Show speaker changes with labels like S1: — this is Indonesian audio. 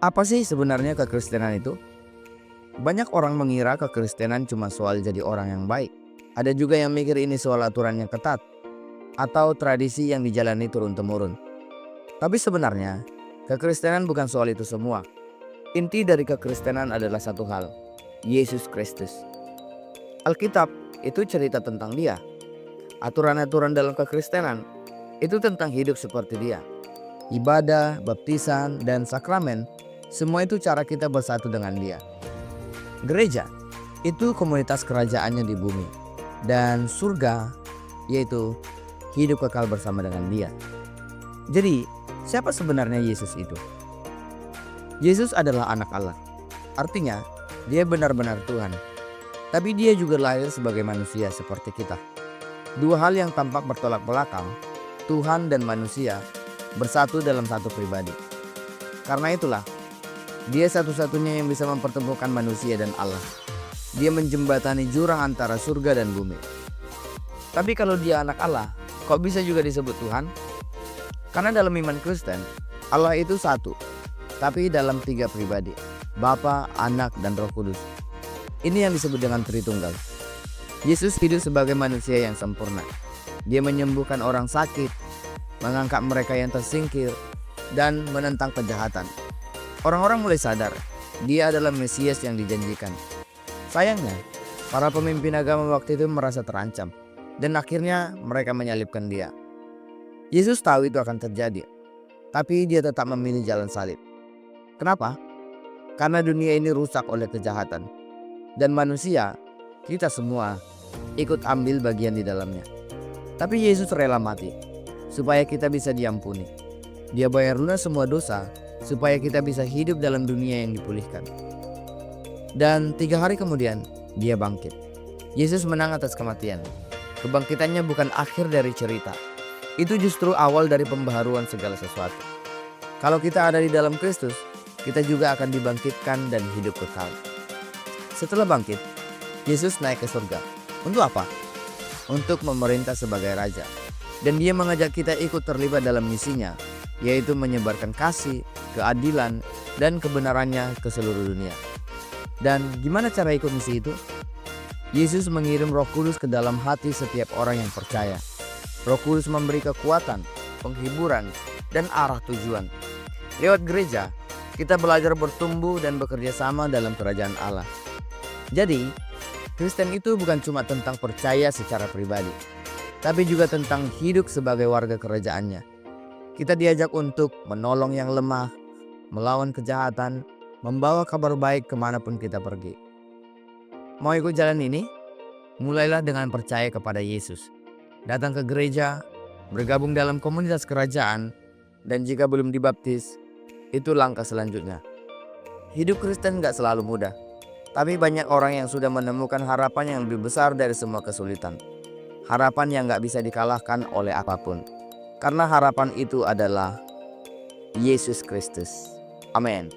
S1: Apa sih sebenarnya kekristenan itu? Banyak orang mengira kekristenan cuma soal jadi orang yang baik. Ada juga yang mikir ini soal aturan yang ketat atau tradisi yang dijalani turun-temurun. Tapi sebenarnya, kekristenan bukan soal itu semua. Inti dari kekristenan adalah satu hal, Yesus Kristus. Alkitab itu cerita tentang Dia. Aturan-aturan dalam kekristenan itu tentang hidup seperti Dia. Ibadah, baptisan, dan sakramen, semua itu cara kita bersatu dengan Dia. Gereja itu komunitas kerajaannya di bumi, dan surga yaitu hidup kekal bersama dengan Dia. Jadi, siapa sebenarnya Yesus itu? Yesus adalah anak Allah. Artinya, Dia benar-benar Tuhan. Tapi Dia juga lahir sebagai manusia seperti kita. Dua hal yang tampak bertolak belakang, Tuhan dan manusia, bersatu dalam satu pribadi. Karena itulah, Dia satu-satunya yang bisa mempertemukan manusia dan Allah. Dia menjembatani jurang antara surga dan bumi. Tapi kalau Dia anak Allah, kok bisa juga disebut Tuhan? Karena dalam iman Kristen, Allah itu satu, tapi dalam tiga pribadi, Bapa, Anak, dan Roh Kudus. Ini yang disebut dengan Tritunggal. Yesus hidup sebagai manusia yang sempurna. Dia menyembuhkan orang sakit, mengangkat mereka yang tersingkir, dan menentang kejahatan. Orang-orang mulai sadar, Dia adalah Mesias yang dijanjikan. Sayangnya, para pemimpin agama waktu itu merasa terancam, dan akhirnya mereka menyalibkan Dia. Yesus tahu itu akan terjadi, tapi Dia tetap memilih jalan salib. Kenapa? Karena dunia ini rusak oleh kejahatan, dan manusia, kita semua, ikut ambil bagian di dalamnya. Tapi Yesus rela mati, supaya kita bisa diampuni. Dia bayar lunas semua dosa, supaya kita bisa hidup dalam dunia yang dipulihkan. Dan 3 hari kemudian, Dia bangkit. Yesus menang atas kematian. Kebangkitannya bukan akhir dari cerita. Itu justru awal dari pembaharuan segala sesuatu. Kalau kita ada di dalam Kristus, kita juga akan dibangkitkan dan hidup kekal. Setelah bangkit, Yesus naik ke surga. Untuk apa? Untuk memerintah sebagai Raja. Dan Dia mengajak kita ikut terlibat dalam misinya, yaitu menyebarkan kasih, keadilan, dan kebenarannya ke seluruh dunia. Dan gimana cara ikut misi itu? Yesus mengirim Roh Kudus ke dalam hati setiap orang yang percaya. Roh Kudus memberi kekuatan, penghiburan, dan arah tujuan. Lewat gereja, kita belajar bertumbuh dan bekerja sama dalam kerajaan Allah. Jadi, Kristen itu bukan cuma tentang percaya secara pribadi, tapi juga tentang hidup sebagai warga kerajaannya. Kita diajak untuk menolong yang lemah, melawan kejahatan, membawa kabar baik kemanapun kita pergi. Mau ikut jalan ini? Mulailah dengan percaya kepada Yesus. Datang ke gereja, bergabung dalam komunitas kerajaan, dan jika belum dibaptis, itu langkah selanjutnya. Hidup Kristen gak selalu mudah, tapi banyak orang yang sudah menemukan harapan yang lebih besar dari semua kesulitan. Harapan yang gak bisa dikalahkan oleh apapun. Karena harapan itu adalah Yesus Kristus. Amin.